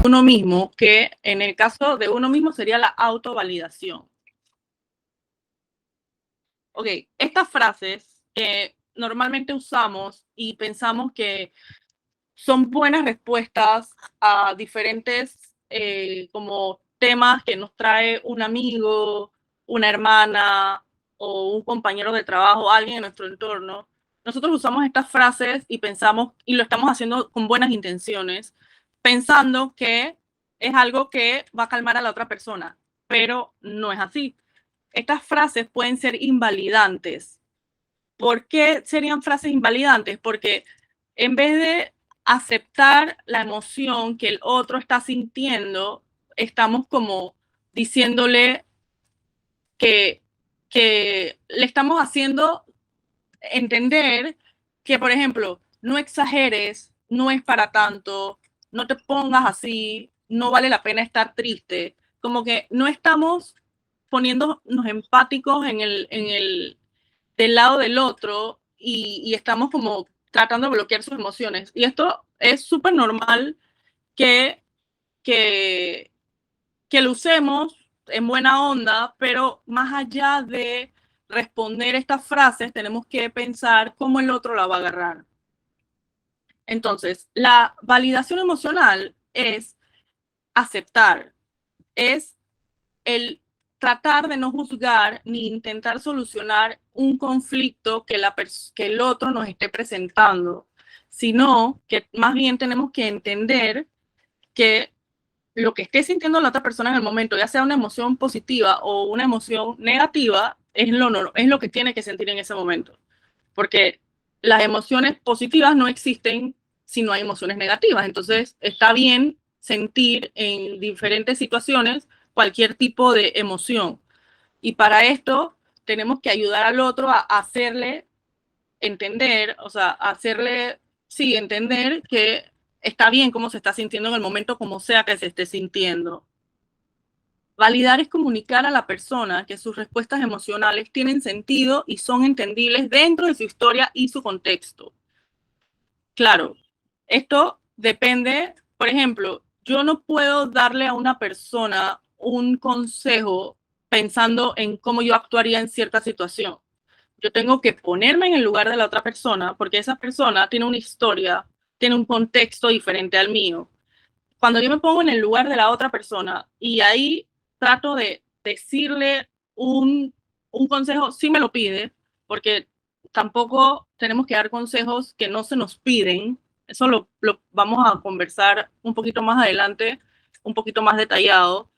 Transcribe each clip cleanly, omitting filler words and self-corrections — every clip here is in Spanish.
uno mismo, que en el caso de uno mismo sería la autovalidación. Ok, estas frases que normalmente usamos y pensamos que son buenas respuestas a diferentes como temas que nos trae un amigo, una hermana o un compañero de trabajo, alguien en nuestro entorno. Nosotros usamos estas frases y pensamos, y lo estamos haciendo con buenas intenciones, pensando que es algo que va a calmar a la otra persona, pero no es así. Estas frases pueden ser invalidantes. ¿Por qué serían frases invalidantes? Porque en vez de aceptar la emoción que el otro está sintiendo, estamos como diciéndole que, que le estamos haciendo entender que, por ejemplo, no exageres, no es para tanto, no te pongas así, no vale la pena estar triste. Como que no estamos poniéndonos empáticos del lado del otro y estamos como tratando de bloquear sus emociones. Y esto es súper normal que, que, que lo usemos en buena onda, pero más allá de responder estas frases, tenemos que pensar cómo el otro la va a agarrar. Entonces, la validación emocional es aceptar, es el tratar de no juzgar ni intentar solucionar un conflicto que el otro nos esté presentando, sino que más bien tenemos que entender que lo que esté sintiendo la otra persona en el momento, ya sea una emoción positiva o una emoción negativa, es lo que tiene que sentir en ese momento. Porque las emociones positivas no existen si no hay emociones negativas. Entonces, está bien sentir en diferentes situaciones cualquier tipo de emoción. Y para esto tenemos que ayudar al otro a hacerle entender, o sea, hacerle, sí, entender que está bien cómo se está sintiendo en el momento, como sea que se esté sintiendo. Validar es comunicar a la persona que sus respuestas emocionales tienen sentido y son entendibles dentro de su historia y su contexto. Claro, esto depende, por ejemplo, yo no puedo darle a una persona un consejo pensando en cómo yo actuaría en cierta situación. Yo tengo que ponerme en el lugar de la otra persona porque esa persona tiene una historia, tiene un contexto diferente al mío. Cuando yo me pongo en el lugar de la otra persona y ahí trato de decirle un consejo, si me lo pide, porque tampoco tenemos que dar consejos que no se nos piden. Eso lo vamos a conversar un poquito más adelante, un poquito más detallado.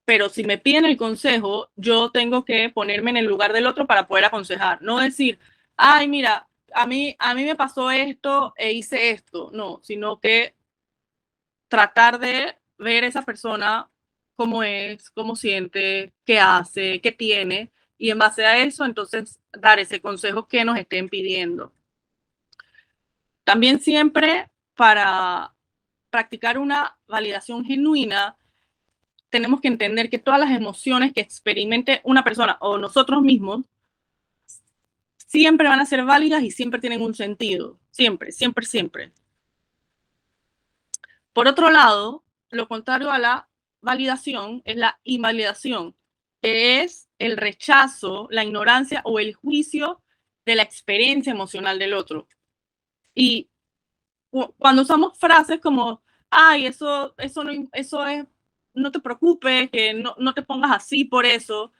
Pero si me piden el consejo, yo tengo que ponerme en el lugar del otro para poder aconsejar. No decir, ay, mira, a mí me pasó esto e hice esto. No, sino que tratar de ver esa persona cómo es, cómo siente, qué hace, qué tiene, y en base a eso, entonces, dar ese consejo que nos estén pidiendo. También siempre para practicar una validación genuina, tenemos que entender que todas las emociones que experimente una persona o nosotros mismos siempre van a ser válidas y siempre tienen un sentido. Siempre, siempre, siempre. Por otro lado, lo contrario a la validación es la invalidación, que es el rechazo, la ignorancia o el juicio de la experiencia emocional del otro. Y cuando usamos frases como, ay, eso es, no te preocupes, que no te pongas así por eso,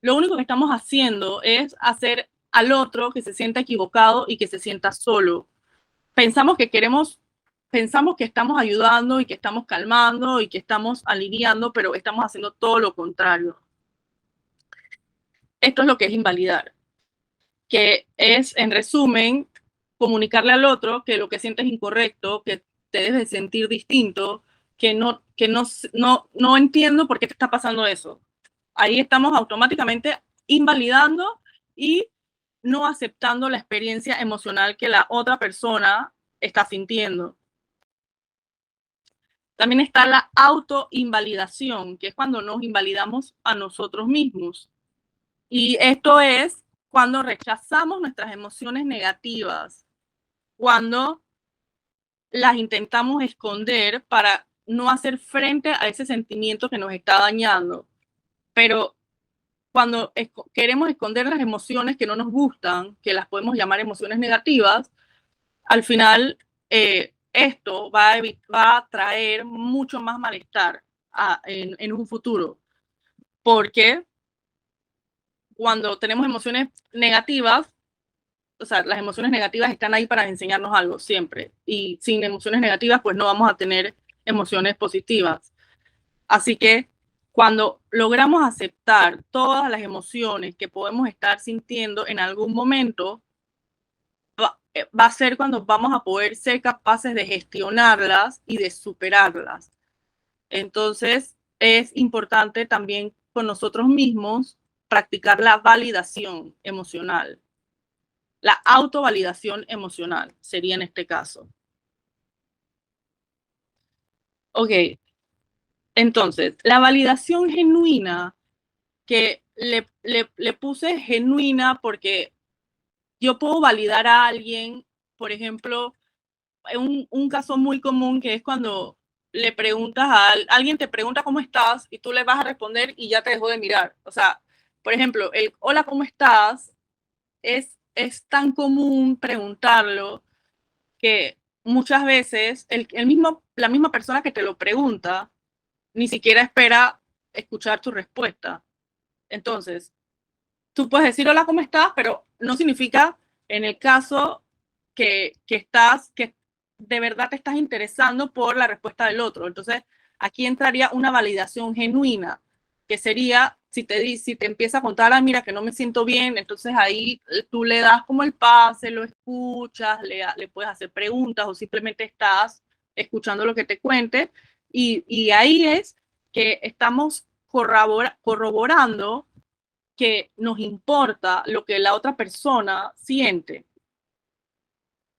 lo único que estamos haciendo es hacer al otro que se sienta equivocado y que se sienta solo. Pensamos que queremos, pensamos que estamos ayudando y que estamos calmando y que estamos aliviando, pero estamos haciendo todo lo contrario. Esto es lo que es invalidar, que es, en resumen, comunicarle al otro que lo que sientes es incorrecto, que te debes sentir distinto, no entiendo por qué te está pasando eso. Ahí estamos automáticamente invalidando y no aceptando la experiencia emocional que la otra persona está sintiendo. También está la autoinvalidación, que es cuando nos invalidamos a nosotros mismos. Y esto es cuando rechazamos nuestras emociones negativas, cuando las intentamos esconder para no hacer frente a ese sentimiento que nos está dañando. Pero cuando queremos esconder las emociones que no nos gustan, que las podemos llamar emociones negativas, al final esto va a traer mucho más malestar en un futuro. Porque cuando tenemos emociones negativas, o sea, las emociones negativas están ahí para enseñarnos algo siempre. Y sin emociones negativas, pues no vamos a tener emociones positivas. Así que cuando logramos aceptar todas las emociones que podemos estar sintiendo en algún momento, va a ser cuando vamos a poder ser capaces de gestionarlas y de superarlas. Entonces, es importante también con nosotros mismos practicar la validación emocional. La autovalidación emocional sería en este caso. Ok, entonces, la validación genuina, que le puse genuina porque yo puedo validar a alguien, por ejemplo, un caso muy común que es cuando le preguntas alguien te pregunta cómo estás y tú le vas a responder y ya te dejó de mirar. O sea, por ejemplo, el hola, ¿cómo estás? Es tan común preguntarlo que muchas veces la misma persona que te lo pregunta ni siquiera espera escuchar tu respuesta. Entonces, tú puedes decir hola, ¿cómo estás? Pero no significa en el caso que de verdad te estás interesando por la respuesta del otro. Entonces, aquí entraría una validación genuina, que sería si te empieza a contar, ah, mira, que no me siento bien, entonces ahí tú le das como el pase, lo escuchas, le puedes hacer preguntas o simplemente estás escuchando lo que te cuente. Y ahí es que estamos corroborando que nos importa lo que la otra persona siente.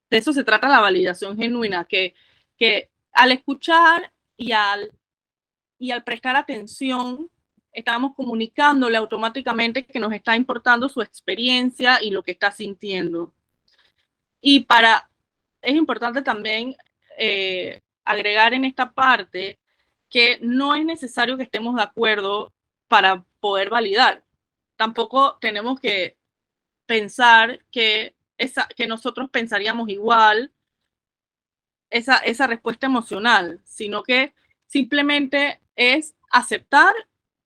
De eso se trata la validación genuina, que al escuchar y al prestar atención, estamos comunicándole automáticamente que nos está importando su experiencia y lo que está sintiendo. Y es importante también agregar en esta parte que no es necesario que estemos de acuerdo para poder validar. Tampoco tenemos que pensar que nosotros pensaríamos igual esa respuesta emocional, sino que simplemente es aceptar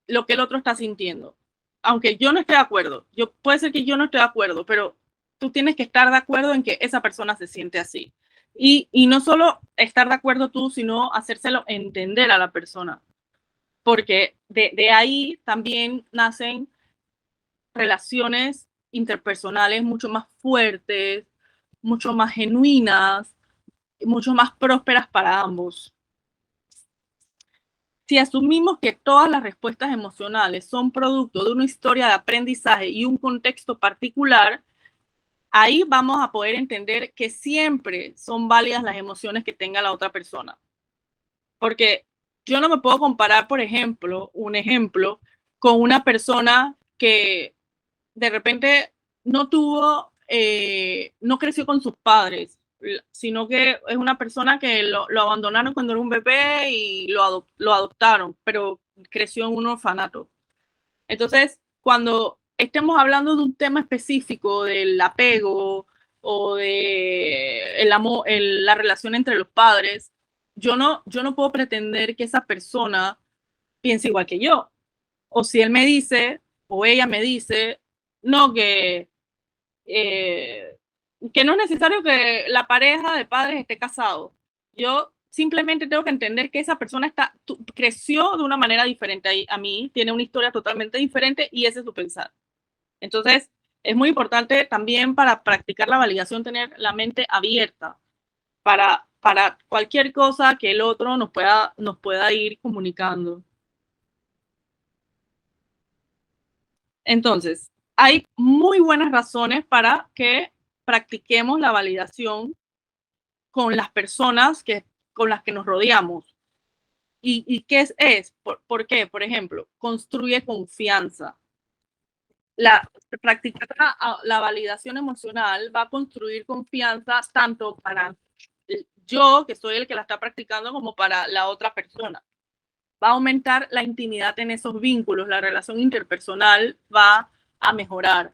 lo que el otro está sintiendo. Aunque yo no esté de acuerdo, puede ser que yo no esté de acuerdo, pero tú tienes que estar de acuerdo en que esa persona se siente así. Y no solo estar de acuerdo tú, sino hacérselo entender a la persona. Porque de ahí también nacen relaciones interpersonales mucho más fuertes, mucho más genuinas, mucho más prósperas para ambos. Si asumimos que todas las respuestas emocionales son producto de una historia de aprendizaje y un contexto particular, ahí vamos a poder entender que siempre son válidas las emociones que tenga la otra persona. Porque yo no me puedo comparar, por ejemplo, con una persona que de repente no creció con sus padres, sino que es una persona que lo abandonaron cuando era un bebé y lo adoptaron, pero creció en un orfanato. Entonces, cuando estemos hablando de un tema específico del apego o de el amor, la relación entre los padres, yo no puedo pretender que esa persona piense igual que yo. O si él me dice o ella me dice, no, que no es necesario que la pareja de padres esté casado. Yo simplemente tengo que entender que esa persona creció de una manera diferente a mí, tiene una historia totalmente diferente y ese es su pensar. Entonces, es muy importante también para practicar la validación tener la mente abierta para cualquier cosa que el otro nos pueda ir comunicando. Entonces, hay muy buenas razones para que practiquemos la validación con las personas con las que nos rodeamos. ¿Y qué es? ¿Por qué? Por ejemplo, construye confianza. Practicar la validación emocional va a construir confianza tanto para yo, que soy el que la está practicando, como para la otra persona. Va a aumentar la intimidad en esos vínculos, la relación interpersonal va a mejorar.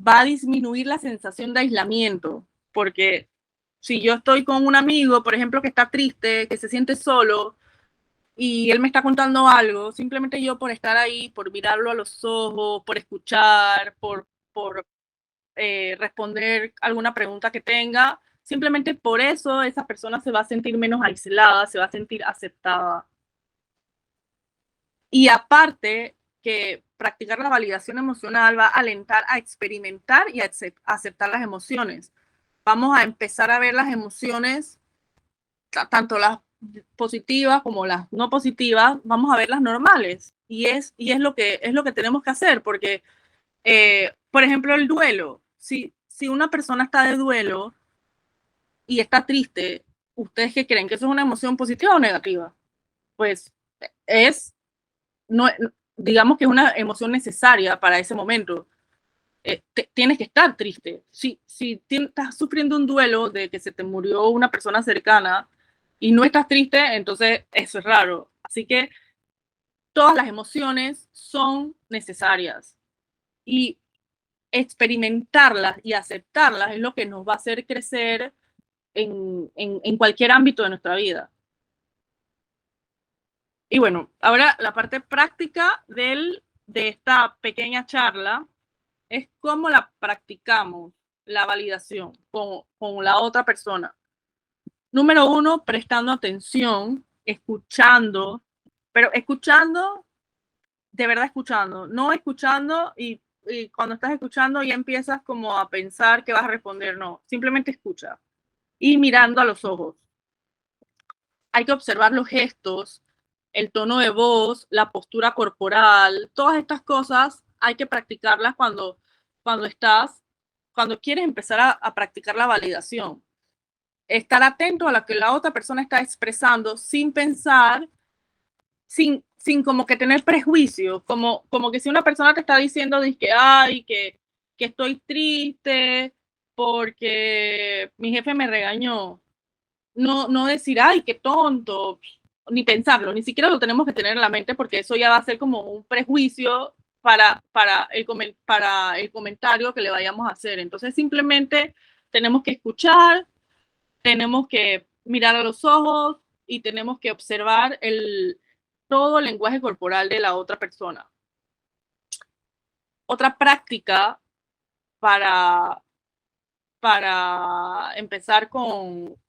Va a disminuir la sensación de aislamiento, porque si yo estoy con un amigo, por ejemplo, que está triste, que se siente solo, y él me está contando algo, simplemente yo por estar ahí, por mirarlo a los ojos, por escuchar, por responder alguna pregunta que tenga, simplemente por eso esa persona se va a sentir menos aislada, se va a sentir aceptada. Y aparte que practicar la validación emocional va a alentar a experimentar y a aceptar las emociones. Vamos a empezar a ver las emociones, tanto las positivas como las no positivas, vamos a verlas normales. Y es lo que tenemos que hacer, porque, por ejemplo, el duelo. Si una persona está de duelo y está triste, ¿ustedes qué creen? ¿Que eso es una emoción positiva o negativa? Pues es, no, digamos que es una emoción necesaria para ese momento. Tienes que estar triste. Si estás sufriendo un duelo de que se te murió una persona cercana y no estás triste, entonces eso es raro. Así que todas las emociones son necesarias y experimentarlas y aceptarlas es lo que nos va a hacer crecer en cualquier ámbito de nuestra vida. Y bueno, ahora la parte práctica de esta pequeña charla es cómo la practicamos, la validación con la otra persona. Número 1, prestando atención, escuchando, pero escuchando, de verdad escuchando, no escuchando y cuando estás escuchando ya empiezas como a pensar que vas a responder, no, simplemente escucha y mirando a los ojos. Hay que observar los gestos, el tono de voz, la postura corporal, todas estas cosas hay que practicarlas cuando quieres empezar a practicar la validación. Estar atento a lo que la otra persona está expresando sin pensar, sin como que tener prejuicios, como que si una persona te está diciendo que, ay, que estoy triste porque mi jefe me regañó, no decir, ay, qué tonto, ni pensarlo, ni siquiera lo tenemos que tener en la mente porque eso ya va a ser como un prejuicio para el comentario que le vayamos a hacer. Entonces simplemente tenemos que escuchar, tenemos que mirar a los ojos y tenemos que observar todo el lenguaje corporal de la otra persona. Otra práctica para empezar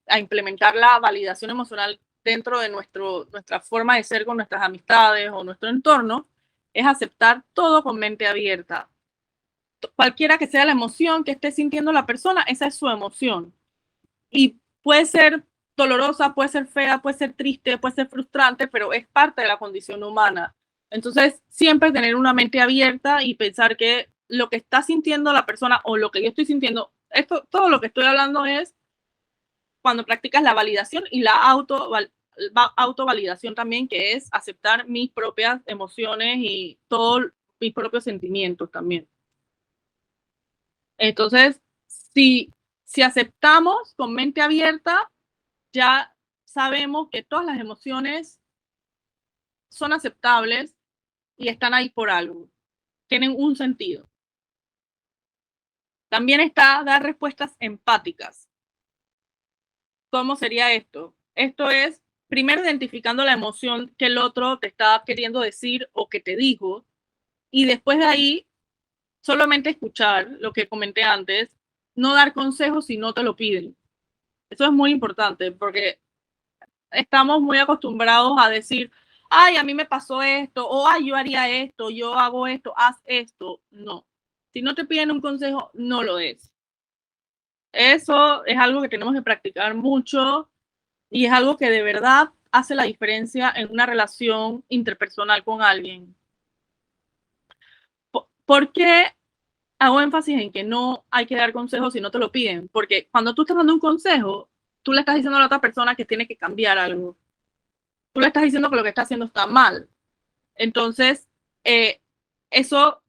a implementar la validación emocional dentro de nuestra forma de ser con nuestras amistades o nuestro entorno, es aceptar todo con mente abierta. Cualquiera que sea la emoción que esté sintiendo la persona, esa es su emoción. Y puede ser dolorosa, puede ser fea, puede ser triste, puede ser frustrante, pero es parte de la condición humana. Entonces, siempre tener una mente abierta y pensar que lo que está sintiendo la persona o lo que yo estoy sintiendo, todo lo que estoy hablando es cuando practicas la validación y la autovalidación también, que es aceptar mis propias emociones y todos mis propios sentimientos también. Entonces, si aceptamos con mente abierta, ya sabemos que todas las emociones son aceptables y están ahí por algo, tienen un sentido. También está dar respuestas empáticas. ¿Cómo sería esto? Esto es primero identificando la emoción que el otro te está queriendo decir o que te dijo, y después de ahí solamente escuchar lo que comenté antes, no dar consejos si no te lo piden. Eso es muy importante porque estamos muy acostumbrados a decir, ay, a mí me pasó esto, o ay, yo haría esto, yo hago esto, haz esto. No. Si no te piden un consejo, no lo es. Eso es algo que tenemos que practicar mucho y es algo que de verdad hace la diferencia en una relación interpersonal con alguien. ¿Por qué hago énfasis en que no hay que dar consejos si no te lo piden? Porque cuando tú estás dando un consejo, tú le estás diciendo a la otra persona que tiene que cambiar algo. Tú le estás diciendo que lo que está haciendo está mal. Entonces, eso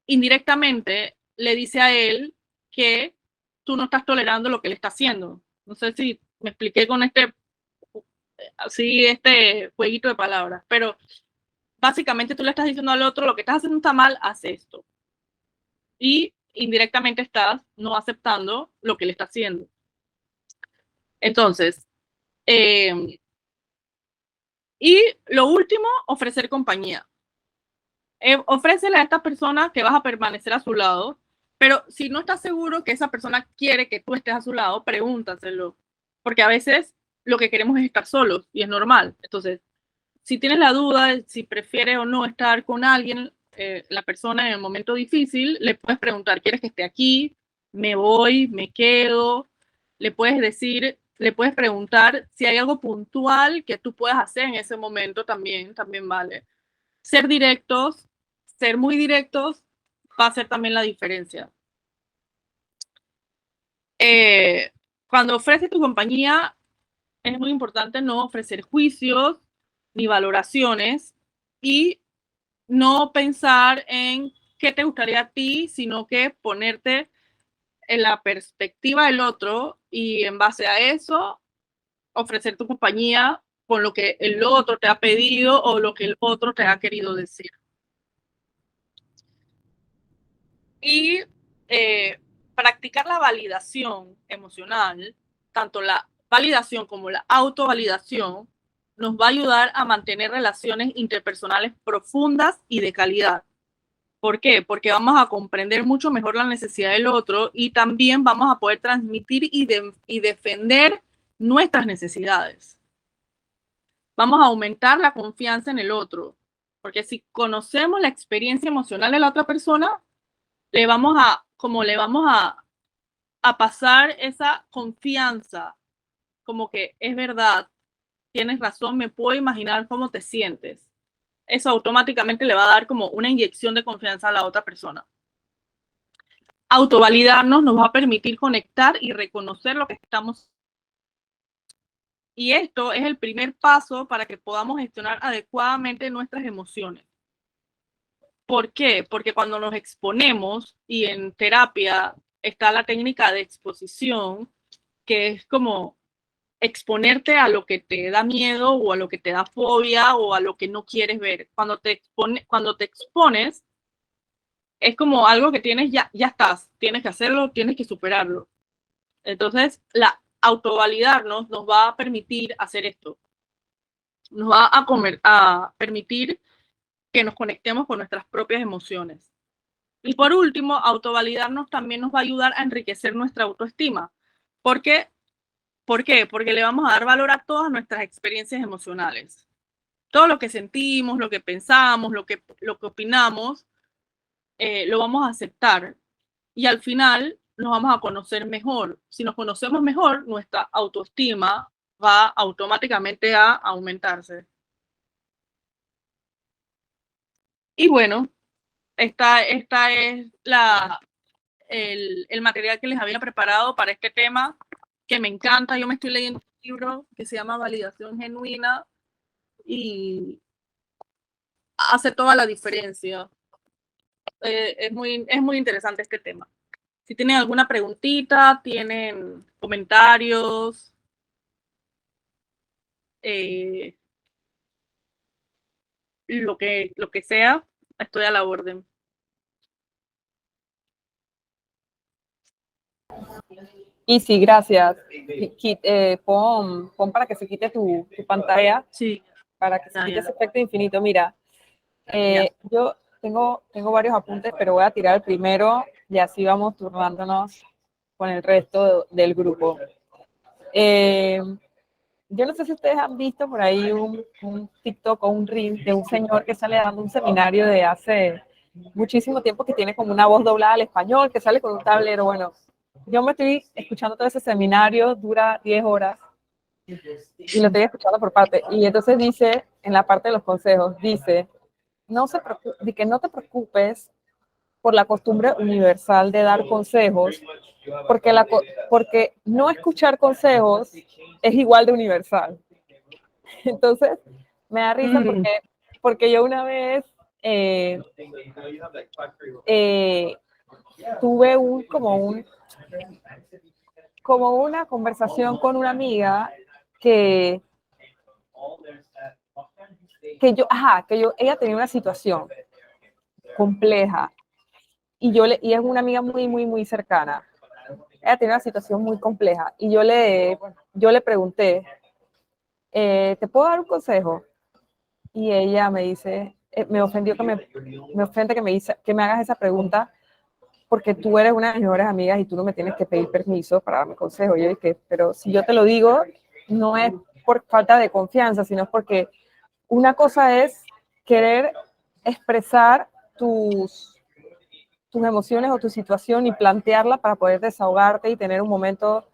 indirectamente le dice a él que tú no estás tolerando lo que él está haciendo. No sé si me expliqué con este jueguito de palabras, pero básicamente tú le estás diciendo al otro, lo que estás haciendo está mal, haz esto. Y indirectamente estás no aceptando lo que le está haciendo. Entonces, y lo último, ofrecer compañía. Ofrécele a esta persona que vas a permanecer a su lado, pero si no estás seguro que esa persona quiere que tú estés a su lado, pregúntaselo, porque a veces lo que queremos es estar solos y es normal. Entonces, si tienes la duda de si prefieres o no estar con alguien, la persona en el momento difícil, le puedes preguntar, ¿quieres que esté aquí? ¿Me voy? ¿Me quedo? Le puedes decir, le puedes preguntar si hay algo puntual que tú puedas hacer en ese momento también vale. Ser directos, ser muy directos, va a ser también la diferencia. Cuando ofreces tu compañía, es muy importante no ofrecer juicios ni valoraciones y no pensar en qué te gustaría a ti, sino que ponerte en la perspectiva del otro y en base a eso ofrecer tu compañía con lo que el otro te ha pedido o lo que el otro te ha querido decir. Y practicar la validación emocional, tanto la validación como la autovalidación, nos va a ayudar a mantener relaciones interpersonales profundas y de calidad. ¿Por qué? Porque vamos a comprender mucho mejor la necesidad del otro y también vamos a poder transmitir y defender nuestras necesidades. Vamos a aumentar la confianza en el otro, porque si conocemos la experiencia emocional de la otra persona, le vamos a pasar esa confianza, como que es verdad, tienes razón, me puedo imaginar cómo te sientes. Eso automáticamente le va a dar como una inyección de confianza a la otra persona. Autovalidarnos nos va a permitir conectar y reconocer lo que estamos. Y esto es el primer paso para que podamos gestionar adecuadamente nuestras emociones. ¿Por qué? Porque cuando nos exponemos, y en terapia está la técnica de exposición, que es como exponerte a lo que te da miedo o a lo que te da fobia o a lo que no quieres ver. Cuando te expones, es como algo que tienes, ya estás, tienes que hacerlo, tienes que superarlo. Entonces, la autovalidarnos nos va a permitir hacer esto. Nos va a permitir que nos conectemos con nuestras propias emociones. Y por último, autovalidarnos también nos va a ayudar a enriquecer nuestra autoestima. ¿Por qué? ¿Por qué? Porque le vamos a dar valor a todas nuestras experiencias emocionales. Todo lo que sentimos, lo que pensamos, lo que opinamos, lo vamos a aceptar. Y al final nos vamos a conocer mejor. Si nos conocemos mejor, nuestra autoestima va automáticamente a aumentarse. Y bueno, esta es el material que les había preparado para este tema, que me encanta. Yo me estoy leyendo un libro que se llama Validación Genuina y hace toda la diferencia. Es muy interesante este tema. Si tienen alguna preguntita, tienen comentarios, lo que sea, estoy a la orden. Y sí, gracias. Pon para que se quite tu pantalla. Sí. Para que se quite ese efecto infinito. Mira, yo tengo varios apuntes, pero voy a tirar el primero y así vamos turnándonos con el resto del grupo. Yo no sé si ustedes han visto por ahí un TikTok o un reel de un señor que sale dando un seminario de hace muchísimo tiempo, que tiene como una voz doblada al español, que sale con un tablero. Bueno, yo me estoy escuchando todo ese seminario, dura 10 horas y lo estoy escuchando por parte. Y entonces dice, en la parte de los consejos, dice, que no te preocupes por la costumbre universal de dar consejos, porque no escuchar consejos es igual de universal. Entonces, me da risa porque yo una vez tuve como una conversación con una amiga que ella tenía una situación compleja y es una amiga muy, muy, muy cercana. Ella tenía una situación muy compleja y yo le pregunté, ¿te puedo dar un consejo? Y ella me dice, me ofendió me ofende que me hagas esa pregunta porque tú eres una de mis mejores amigas y tú no me tienes que pedir permiso para darme consejo. Yo dije, pero si yo te lo digo, no es por falta de confianza, sino porque una cosa es querer expresar tus emociones o tu situación y plantearla para poder desahogarte y tener un momento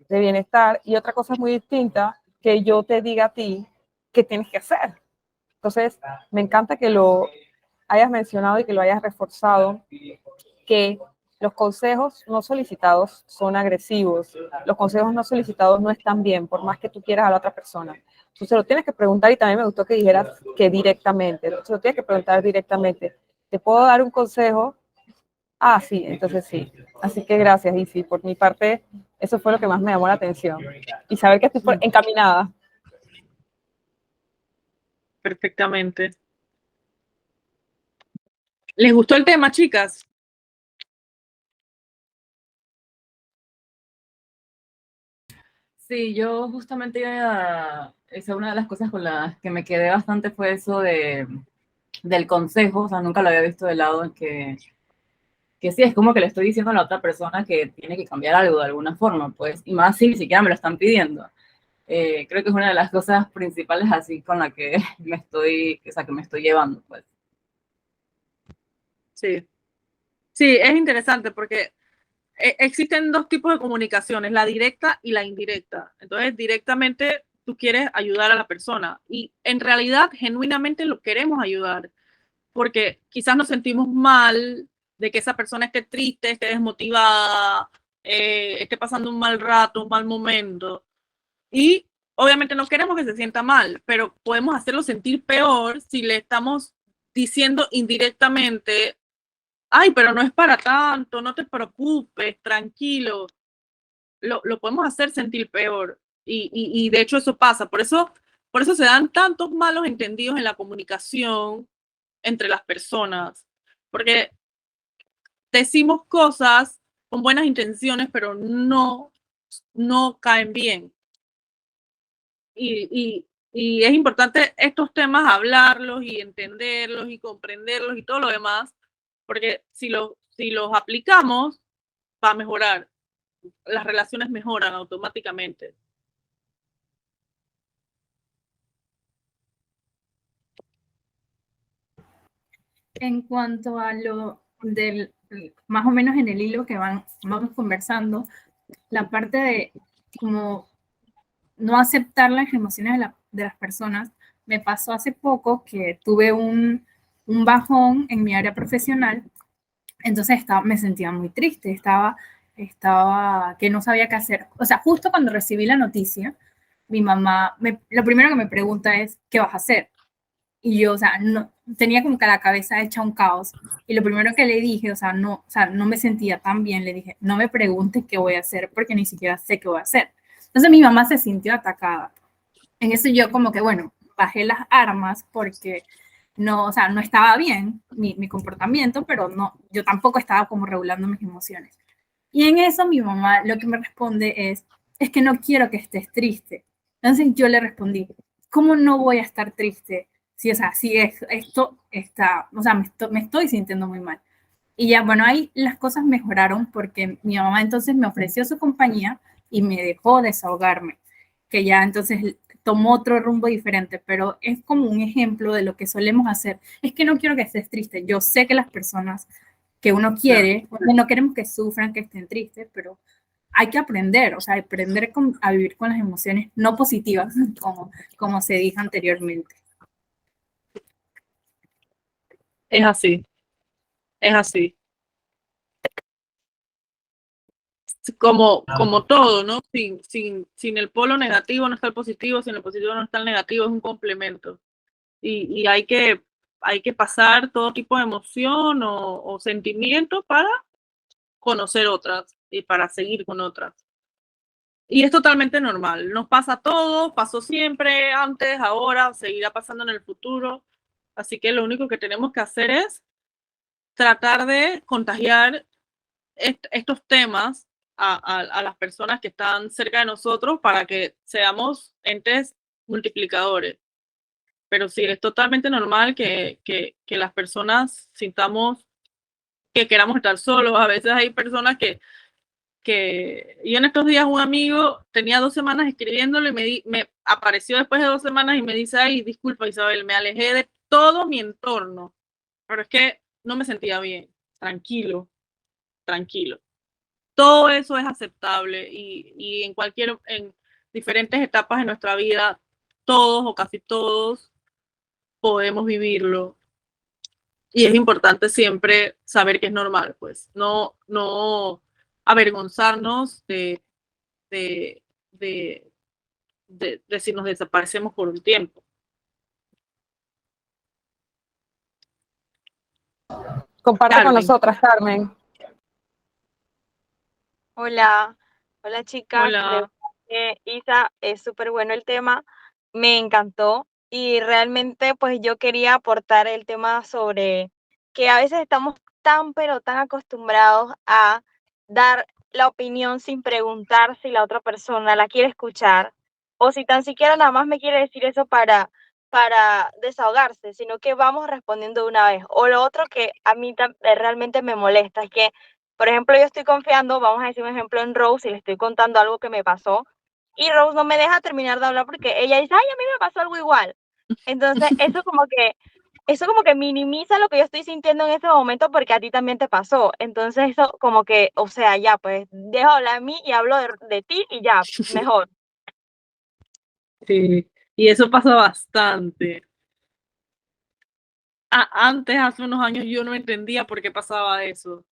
de bienestar. Y otra cosa muy distinta, que yo te diga a ti qué tienes que hacer. Entonces, me encanta que lo hayas mencionado y que lo hayas reforzado, que los consejos no solicitados son agresivos, los consejos no solicitados no están bien, por más que tú quieras a la otra persona. Entonces lo tienes que preguntar y también me gustó que dijeras que directamente, entonces lo tienes que preguntar directamente. ¿Te puedo dar un consejo? Ah, sí, entonces sí. Así que gracias, y sí, por mi parte, eso fue lo que más me llamó la atención. Y saber que estoy encaminada. Perfectamente. ¿Les gustó el tema, chicas? Sí, yo justamente esa una de las cosas con las que me quedé bastante fue eso del consejo, o sea, nunca lo había visto de lado en que sí, es como que le estoy diciendo a la otra persona que tiene que cambiar algo de alguna forma, pues, y más si ni siquiera me lo están pidiendo. Creo que es una de las cosas principales así con la que que me estoy llevando, pues. Sí. Sí, es interesante porque existen dos tipos de comunicaciones, la directa y la indirecta. Entonces, directamente tú quieres ayudar a la persona y en realidad, genuinamente lo queremos ayudar porque quizás nos sentimos mal de que esa persona esté triste, esté desmotivada, esté pasando un mal rato, un mal momento. Y obviamente no queremos que se sienta mal, pero podemos hacerlo sentir peor si le estamos diciendo indirectamente, ay, pero no es para tanto, no te preocupes, tranquilo. Lo podemos hacer sentir peor. Y de hecho eso pasa. Por eso se dan tantos malos entendidos en la comunicación entre las personas. Porque decimos cosas con buenas intenciones, pero no caen bien. Y es importante estos temas hablarlos y entenderlos y comprenderlos y todo lo demás, porque si los aplicamos, va a mejorar. Las relaciones mejoran automáticamente. En cuanto a lo del, más o menos en el hilo que vamos conversando, la parte de como no aceptar las emociones de las personas, me pasó hace poco que tuve un bajón en mi área profesional, entonces me sentía muy triste, estaba que no sabía qué hacer. O sea, justo cuando recibí la noticia, mi mamá, lo primero que me pregunta es, ¿qué vas a hacer? Y yo, o sea, no, tenía como que la cabeza hecha un caos. Y lo primero que le dije, o sea, no me sentía tan bien, le dije, no me preguntes qué voy a hacer porque ni siquiera sé qué voy a hacer. Entonces mi mamá se sintió atacada. En eso yo como que, bueno, bajé las armas porque no, o sea, no estaba bien mi comportamiento, pero no, yo tampoco estaba como regulando mis emociones. Y en eso mi mamá lo que me responde es que no quiero que estés triste. Entonces yo le respondí, ¿cómo no voy a estar triste? Si, o sea, si esto está, o sea, me estoy sintiendo muy mal. Y ya, bueno, ahí las cosas mejoraron porque mi mamá entonces me ofreció su compañía y me dejó desahogarme, que ya entonces tomó otro rumbo diferente, pero es como un ejemplo de lo que solemos hacer. Es que no quiero que estés triste. Yo sé que las personas que uno quiere, no queremos que sufran, que estén tristes, pero hay que aprender, o sea, aprender a vivir con las emociones no positivas, como se dijo anteriormente. Es así, es así. Como todo, ¿no? Sin el polo negativo no está el positivo, sin el positivo no está el negativo, es un complemento. Y hay que pasar todo tipo de emoción o sentimiento para conocer otras y para seguir con otras. Y es totalmente normal. Nos pasa a todos, pasó siempre, antes, ahora, seguirá pasando en el futuro. Así que lo único que tenemos que hacer es tratar de contagiar estos temas a las personas que están cerca de nosotros para que seamos entes multiplicadores. Pero sí, es totalmente normal que las personas sintamos que queramos estar solos. A veces hay personas que yo en estos días un amigo tenía 2 semanas escribiéndolo y me apareció después de 2 semanas y me dice, ay, disculpa Isabel, me alejé de todo mi entorno, pero es que no me sentía bien. Tranquilo, tranquilo. Todo eso es aceptable y en diferentes etapas de nuestra vida, todos o casi todos podemos vivirlo. Y es importante siempre saber que es normal, pues, no avergonzarnos de, de, de si nos desaparecemos por un tiempo. Comparte con Carmen. nosotras, Carmen. Hola, hola chicas. De Hola. verdad que, Isa, es súper bueno el tema, me encantó y realmente pues yo quería aportar el tema sobre que a veces estamos tan pero tan acostumbrados a dar la opinión sin preguntar si la otra persona la quiere escuchar o si tan siquiera nada más me quiere decir eso para desahogarse, sino que vamos respondiendo de una vez. O lo otro que a mí realmente me molesta es que, por ejemplo, yo estoy confiando, vamos a decir un ejemplo en Rose, y le estoy contando algo que me pasó, y Rose no me deja terminar de hablar porque ella dice, ay, a mí me pasó algo igual. Entonces, eso como que minimiza lo que yo estoy sintiendo en ese momento porque a ti también te pasó. Entonces, eso como que, o sea, ya, pues, dejo hablar a mí y hablo de ti y ya, mejor. Sí, y eso pasa bastante. Antes, hace unos años, yo no entendía por qué pasaba eso.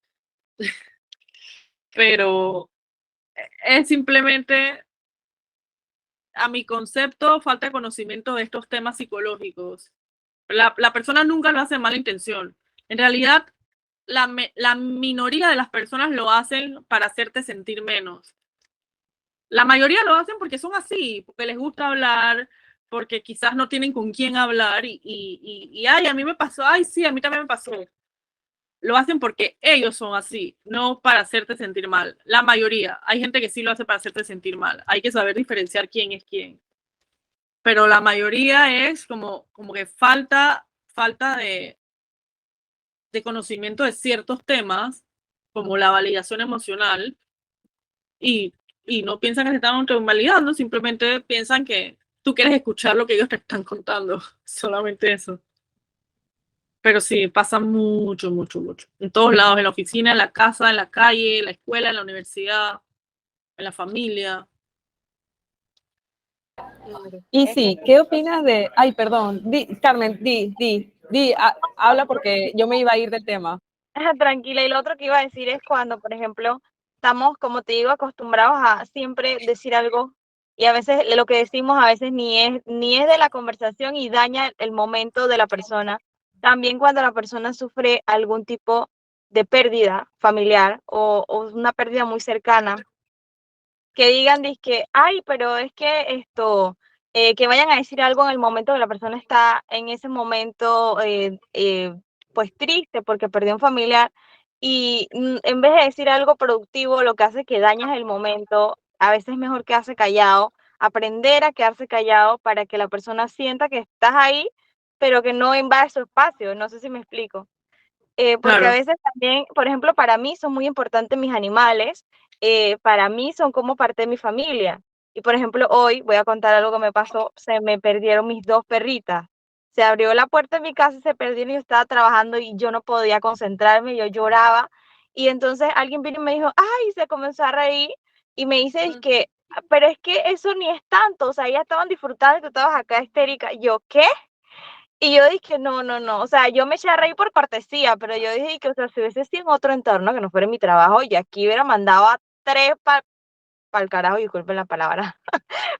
Pero es simplemente, a mi concepto, falta de conocimiento de estos temas psicológicos. La persona nunca lo hace en mala intención. En realidad, la minoría de las personas lo hacen para hacerte sentir menos. La mayoría lo hacen porque son así, porque les gusta hablar, porque quizás no tienen con quién hablar ay, a mí me pasó, ay, sí, a mí también me pasó. Lo hacen porque ellos son así, no para hacerte sentir mal. La mayoría. Hay gente que sí lo hace para hacerte sentir mal. Hay que saber diferenciar quién es quién. Pero la mayoría es como que falta de conocimiento de ciertos temas, como la validación emocional, y, y no piensan que se están autovalidando, simplemente piensan que tú quieres escuchar lo que ellos te están contando. Solamente eso. Pero sí, pasa mucho, mucho, mucho. En todos lados, en la oficina, en la casa, en la calle, en la escuela, en la universidad, en la familia. Y sí, ¿qué opinas de, ay, perdón, Carmen, habla porque yo me iba a ir del tema. Tranquila, y lo otro que iba a decir es cuando, por ejemplo, estamos, como te digo, acostumbrados a siempre decir algo y a veces lo que decimos a veces ni es de la conversación y daña el momento de la persona. También cuando la persona sufre algún tipo de pérdida familiar o una pérdida muy cercana, que digan, dizque, ay, pero es que que vayan a decir algo en el momento que la persona está en ese momento, pues triste porque perdió un familiar, y en vez de decir algo productivo, lo que hace es que dañas el momento. A veces es mejor quedarse callado, aprender a quedarse callado para que la persona sienta que estás ahí, pero que no invade su espacio. No sé si me explico. Porque a Claro, veces también, por ejemplo, para mí son muy importantes mis animales, para mí son como parte de mi familia. Y por ejemplo, hoy voy a contar algo que me pasó, se me perdieron mis 2 perritas. Se abrió la puerta de mi casa y se perdieron y yo estaba trabajando y yo no podía concentrarme, yo lloraba. Y entonces alguien vino y me dijo, ay, se comenzó a reír y me dice, es que, pero es que eso ni es tanto, o sea, ya estaban disfrutando y tú estabas acá histérica. Y yo, ¿qué? Y yo dije, no, no, no, o sea, yo me eché a reír por cortesía, pero yo dije que, o sea, si hubiese sido en otro entorno que no fuera mi trabajo, y aquí hubiera mandado a 3 para el carajo, disculpen la palabra,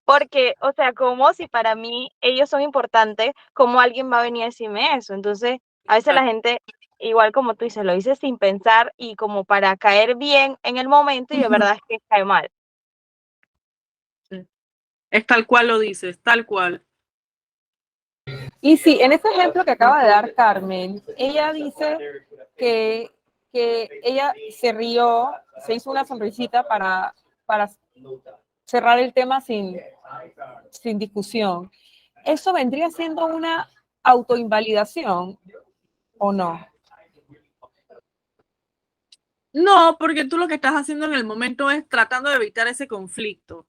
porque, o sea, como si para mí ellos son importantes, ¿cómo alguien va a venir a decirme eso? Entonces, a veces la gente, igual como tú dices, lo dice sin pensar y como para caer bien en el momento y de verdad es que cae mal. Es tal cual lo dices, tal cual. Y sí, en ese ejemplo que acaba de dar Carmen, ella dice que, ella se rió, se hizo una sonrisita para cerrar el tema sin discusión. ¿Eso vendría siendo una autoinvalidación o no? No, porque tú lo que estás haciendo en el momento es tratando de evitar ese conflicto.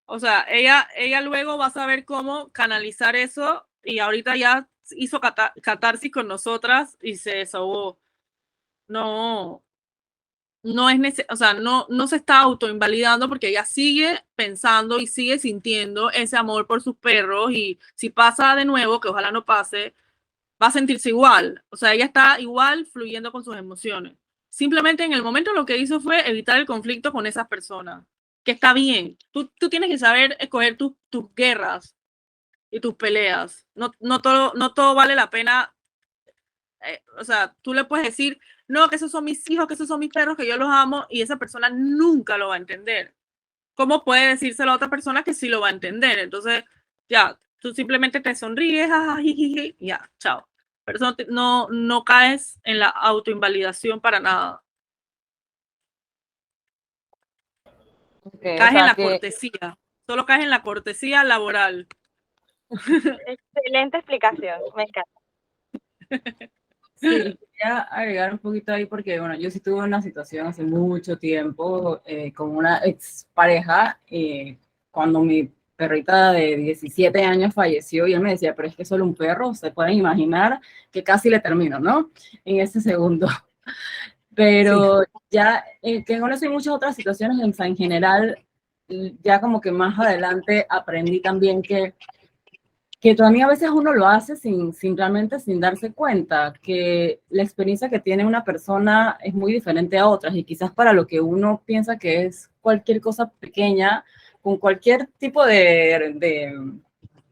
O sea, ella luego va a saber cómo canalizar eso y ahorita ya hizo catarsis con nosotras y se desahogó. No, no es o sea, no se está autoinvalidando porque ella sigue pensando y sigue sintiendo ese amor por sus perros y si pasa de nuevo, que ojalá no pase, va a sentirse igual. O sea, ella está igual fluyendo con sus emociones. Simplemente en el momento lo que hizo fue evitar el conflicto con esas personas, que está bien. Tú tienes que saber escoger tus guerras y tus peleas. No todo vale la pena. O sea, tú le puedes decir, no, que esos son mis hijos, que esos son mis perros, que yo los amo, y esa persona nunca lo va a entender. ¿Cómo puede decírselo a otra persona que sí lo va a entender? Entonces, ya, tú simplemente te sonríes, y ya, chao. Pero eso no caes en la autoinvalidación para nada. Okay, Caes o sea en la que, cortesía. Solo caes en la cortesía laboral. Excelente explicación, me encanta. Sí, quería agregar un poquito ahí porque, bueno, yo sí tuve una situación hace mucho tiempo con una expareja cuando mi perrita de 17 años falleció y él me decía, pero es que solo un perro, se pueden imaginar que casi le termino, ¿no? En ese segundo. Pero sí, ya, que con eso y muchas otras situaciones en general, ya como que más adelante aprendí también que también a veces uno lo hace sin realmente, sin darse cuenta, que la experiencia que tiene una persona es muy diferente a otras y quizás para lo que uno piensa que es cualquier cosa pequeña, con cualquier tipo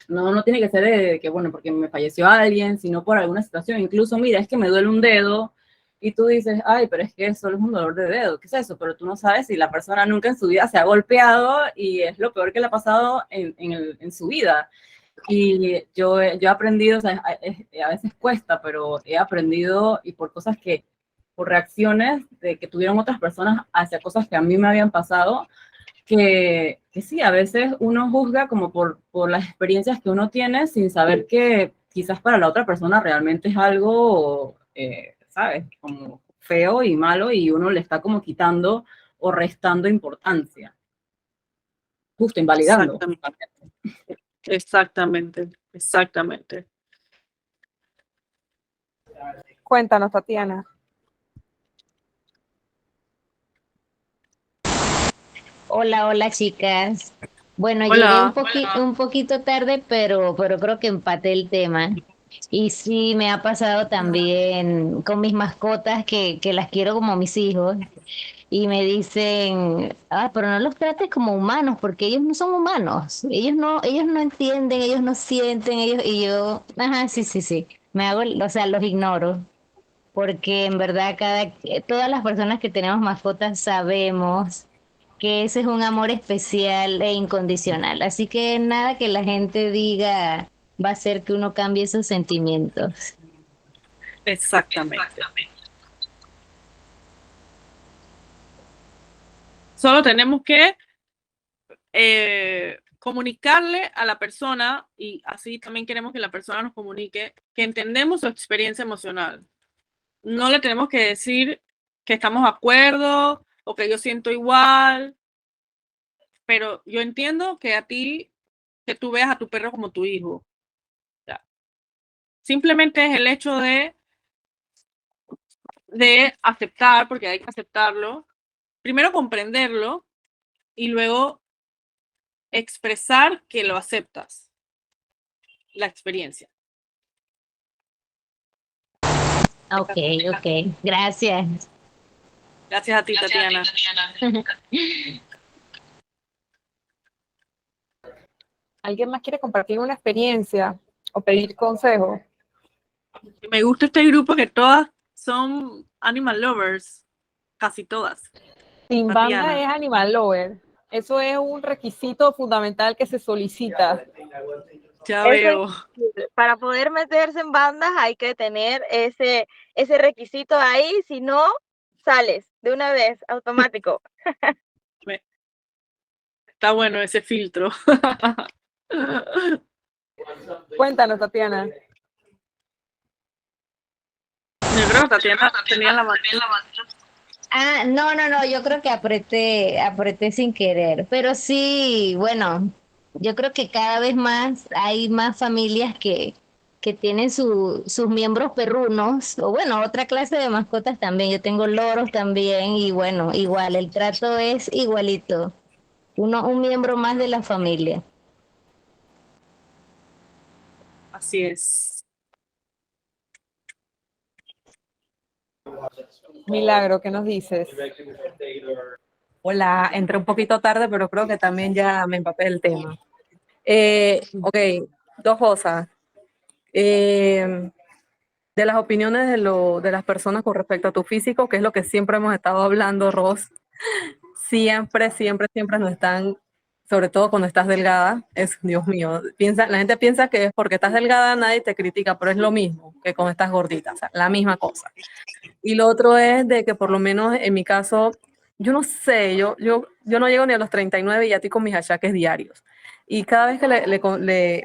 no tiene que ser de que, bueno, porque me falleció alguien, sino por alguna situación, incluso, mira, es que me duele un dedo, y tú dices, ay, pero es que solo es un dolor de dedo, ¿qué es eso? Pero tú no sabes si la persona nunca en su vida se ha golpeado y es lo peor que le ha pasado en su vida. Y yo he aprendido, o sea, a veces cuesta, pero he aprendido y por cosas por reacciones de que tuvieron otras personas hacia cosas que a mí me habían pasado, que sí, a veces uno juzga como por las experiencias que uno tiene sin saber que quizás para la otra persona realmente es algo, ¿sabes? Como feo y malo y uno le está como quitando o restando importancia, justo invalidando. Exactamente. cuéntanos, Tatiana. Hola, chicas. Bueno, llegué Hola. un poquito tarde, pero creo que empaté el tema. Y sí, me ha pasado también con mis mascotas que las quiero como mis hijos. Y me dicen, pero no los trates como humanos, porque ellos no son humanos. Ellos no entienden, ellos no sienten, y yo, ajá, sí. O sea, los ignoro. Porque en verdad todas las personas que tenemos mascotas sabemos que ese es un amor especial e incondicional. Así que nada que la gente diga va a hacer que uno cambie esos sentimientos. Exactamente. Solo tenemos que comunicarle a la persona, y así también queremos que la persona nos comunique, que entendemos su experiencia emocional. No le tenemos que decir que estamos de acuerdo o que yo siento igual, pero yo entiendo que que tú veas a tu perro como tu hijo. Ya. Simplemente es el hecho de aceptar, porque hay que aceptarlo, primero comprenderlo y luego expresar que lo aceptas, la experiencia. Ok. Gracias. Gracias a ti, Tatiana. ¿Alguien más quiere compartir una experiencia o pedir consejo? Me gusta este grupo que todas son animal lovers, casi todas. Sin Tatiana. Banda es Animal Lover. Eso es un requisito fundamental que se solicita. Ya Eso veo. para poder meterse en bandas hay que tener ese requisito ahí, si no, sales de una vez, automático. Está bueno ese filtro. Cuéntanos, Tatiana. Yo creo que Tatiana tenía la mano. Ah, no, yo creo que apreté sin querer, pero sí, bueno, yo creo que cada vez más hay más familias que tienen sus miembros perrunos, o bueno, otra clase de mascotas también, yo tengo loros también, y bueno, igual, el trato es igualito, un miembro más de la familia. Así es. Milagro, ¿qué nos dices? Hola, entré un poquito tarde, pero creo que también ya me empapé del tema. Ok, dos cosas. De las opiniones de las personas con respecto a tu físico, que es lo que siempre hemos estado hablando, Ros, siempre nos están, sobre todo cuando estás delgada, es, Dios mío, la gente piensa que es porque estás delgada nadie te critica, pero es lo mismo que cuando estás gordita, o sea, la misma cosa. Y lo otro es de que por lo menos en mi caso, yo no sé, yo no llego ni a los 39 y ya estoy con mis achaques diarios. Y cada vez que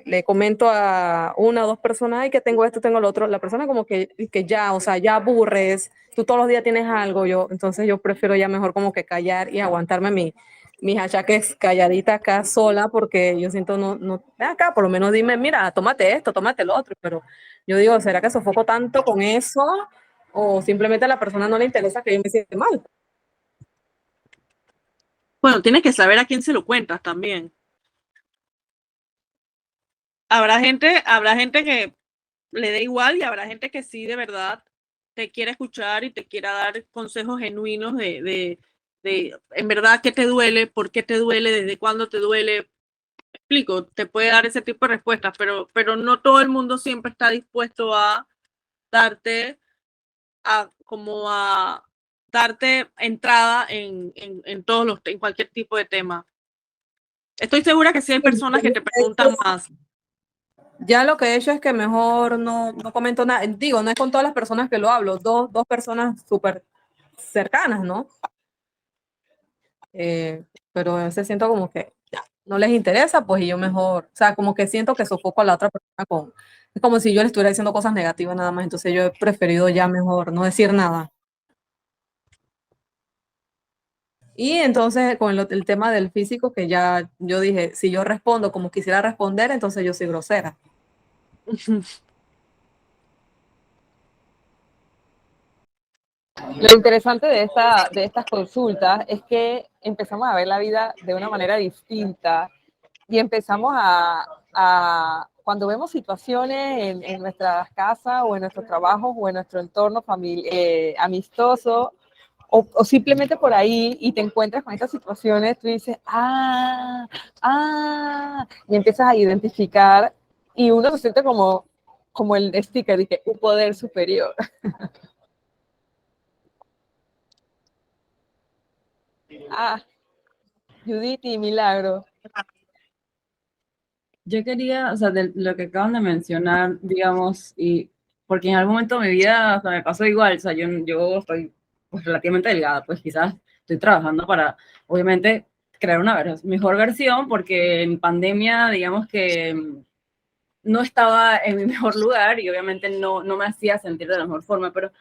le comento a una o dos personas, ay, que tengo esto, tengo lo otro, la persona como que ya, o sea, ya aburres, tú todos los días tienes algo, entonces yo prefiero ya mejor como que callar y aguantarme mis achaques calladita acá sola, porque yo siento, ven acá, por lo menos dime, mira, tómate esto, tómate lo otro, pero yo digo, ¿será que sofoco tanto con eso? O simplemente a la persona no le interesa que yo me siente mal. Bueno, tienes que saber a quién se lo cuentas también. Habrá gente que le dé igual y habrá gente que sí de verdad te quiere escuchar y te quiera dar consejos genuinos de en verdad qué te duele, por qué te duele, desde cuándo te duele. Explico, te puede dar ese tipo de respuestas, pero no todo el mundo siempre está dispuesto a darte a darte entrada en todos en cualquier tipo de tema. Estoy segura que sí hay personas que te preguntan más. Ya lo que he hecho es que mejor no comento nada. Digo, no es con todas las personas que lo hablo, dos personas súper cercanas, ¿no? Pero a veces siento como que ya, no les interesa, pues y yo mejor, o sea, como que siento que sofoco a la otra persona es como si yo le estuviera diciendo cosas negativas nada más, entonces yo he preferido ya mejor no decir nada. Y entonces con el tema del físico, que ya yo dije, si yo respondo como quisiera responder, entonces yo soy grosera. Lo interesante de estas consultas es que empezamos a ver la vida de una manera distinta y empezamos cuando vemos situaciones en nuestras casas o en nuestros trabajos o en nuestro entorno amistoso o simplemente por ahí y te encuentras con estas situaciones, tú dices, y empiezas a identificar y uno se siente como el sticker, de que un poder superior. Judith y Milagro. Yo quería, o sea, de lo que acaban de mencionar, digamos, y porque en algún momento de mi vida, o sea, me pasó igual, o sea, yo estoy pues, relativamente delgada, pues quizás estoy trabajando para, obviamente, crear una mejor versión, porque en pandemia, digamos que no estaba en mi mejor lugar y obviamente no me hacía sentir de la mejor forma, pero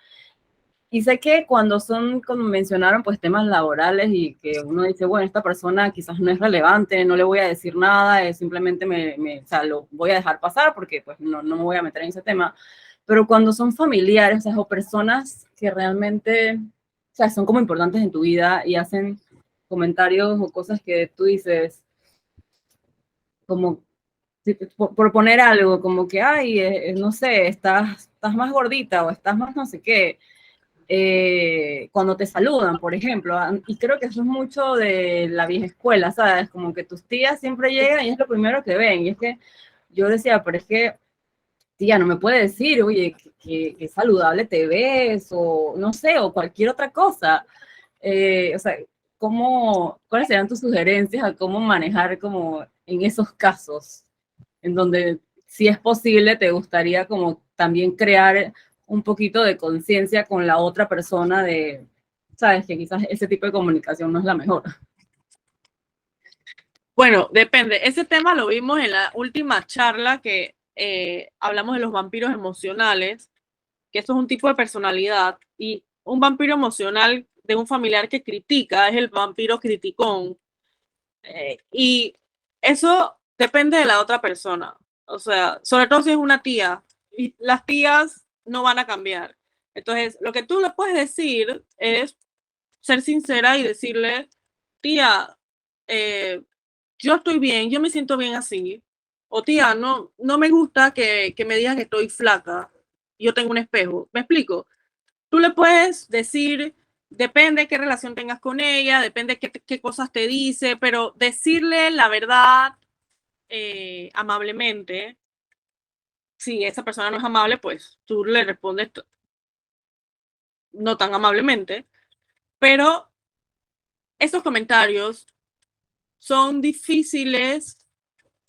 y sé que como mencionaron, pues temas laborales y que uno dice, bueno, esta persona quizás no es relevante, no le voy a decir nada, simplemente o sea, lo voy a dejar pasar porque pues no me voy a meter en ese tema. Pero cuando son familiares, o sea, o personas que realmente, o sea, son como importantes en tu vida y hacen comentarios o cosas que tú dices, como por poner algo, como que, ay, no sé, estás más gordita o estás más no sé qué, cuando te saludan, por ejemplo. Y creo que eso es mucho de la vieja escuela, ¿sabes? Como que tus tías siempre llegan y es lo primero que ven. Y es que yo decía, pero es que, tía, no me puede decir, oye, que saludable te ves, o no sé, o cualquier otra cosa. O sea, ¿cuáles serían tus sugerencias a cómo manejar como en esos casos en donde, si es posible, te gustaría como también crear un poquito de conciencia con la otra persona de, sabes, que quizás ese tipo de comunicación no es la mejor? Bueno, depende. Ese tema lo vimos en la última charla que hablamos de los vampiros emocionales, que eso es un tipo de personalidad, y un vampiro emocional de un familiar que critica es el vampiro criticón. Y eso depende de la otra persona. O sea, sobre todo si es una tía, y las tías no van a cambiar. Entonces, lo que tú le puedes decir es ser sincera y decirle, tía, yo estoy bien, yo me siento bien así. O tía, no me gusta que me digas que estoy flaca. Yo tengo un espejo. ¿Me explico? Tú le puedes decir, depende de qué relación tengas con ella, depende de qué cosas te dice, pero decirle la verdad amablemente. Si esa persona no es amable, pues tú le respondes no tan amablemente, pero esos comentarios son difíciles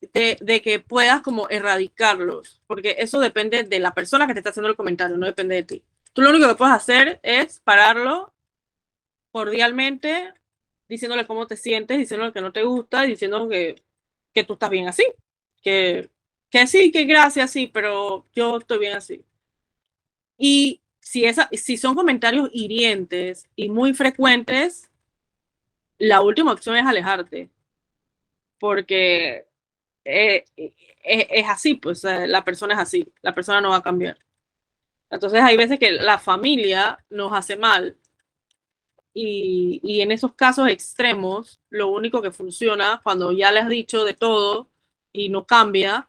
de que puedas como erradicarlos, porque eso depende de la persona que te está haciendo el comentario, no depende de ti. Tú lo único que puedes hacer es pararlo cordialmente, diciéndole cómo te sientes, diciéndole que no te gusta, diciendo que tú estás bien así, que sí, que gracias, sí, pero yo estoy bien así. Y si son comentarios hirientes y muy frecuentes, la última opción es alejarte, porque es así, pues la persona es así, la persona no va a cambiar. Entonces hay veces que la familia nos hace mal y en esos casos extremos, lo único que funciona cuando ya le has dicho de todo y no cambia,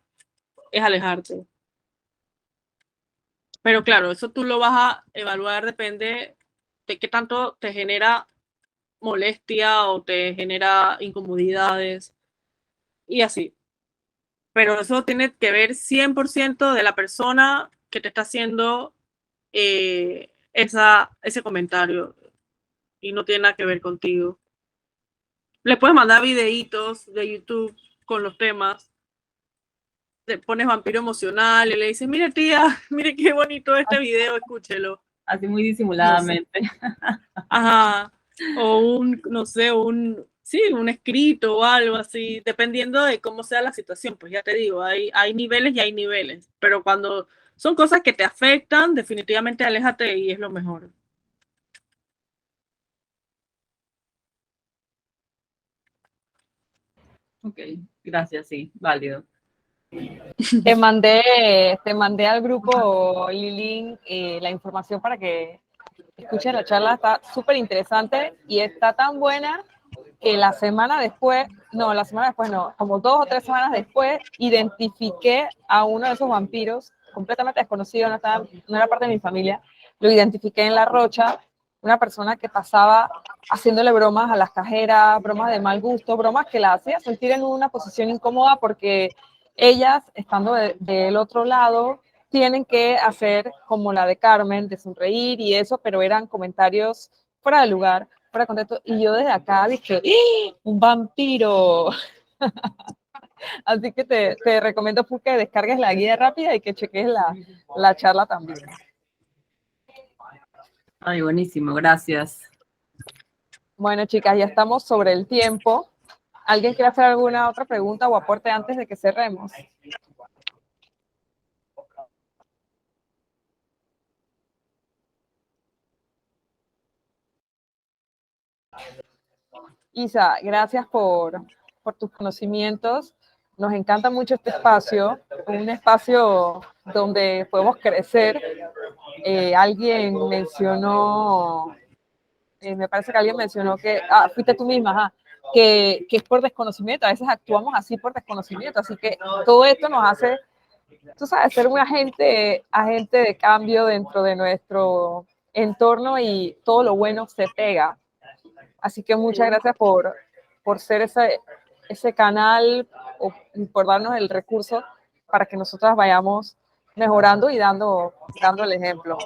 es alejarte. Pero claro, eso tú lo vas a evaluar, depende de qué tanto te genera molestia o te genera incomodidades y así. Pero eso tiene que ver 100% de la persona que te está haciendo ese comentario y no tiene nada que ver contigo. Le puedes mandar videitos de YouTube con los temas. Te pones vampiro emocional y le dices, mire tía, mire qué bonito este video, escúchelo. Así muy disimuladamente. No sé. Ajá. O no sé, sí, un escrito o algo así, dependiendo de cómo sea la situación. Pues ya te digo, hay niveles y hay niveles. Pero cuando son cosas que te afectan, definitivamente aléjate y es lo mejor. Ok, gracias, sí, válido. Te mandé al grupo, Lilín, la información para que escuchen la charla. Está súper interesante y está tan buena que la semana después, no, como 2 o 3 semanas después, identifiqué a uno de esos vampiros completamente desconocido, no era parte de mi familia. Lo identifiqué en La Rocha, una persona que pasaba haciéndole bromas a las cajeras, bromas de mal gusto, bromas que la hacía sentir en una posición incómoda porque ellas, estando del otro lado, tienen que hacer como la de Carmen, de sonreír y eso, pero eran comentarios fuera de lugar, fuera de contexto. Y yo desde acá dije, ¡ah! ¡Un vampiro! Así que te recomiendo que descargues la guía rápida y que cheques la charla también. Ay, buenísimo, gracias. Bueno, chicas, ya estamos sobre el tiempo. ¿Alguien quiere hacer alguna otra pregunta o aporte antes de que cerremos? Isa, gracias por tus conocimientos. Nos encanta mucho este espacio, un espacio donde podemos crecer. Alguien mencionó, me parece que alguien mencionó que, fuiste tú misma, que es por desconocimiento. A veces actuamos así por desconocimiento. Así que todo esto nos hace, tú sabes, ser un agente de cambio dentro de nuestro entorno y todo lo bueno se pega. Así que muchas gracias por ser ese canal o por darnos el recurso para que nosotras vayamos mejorando y dando el ejemplo.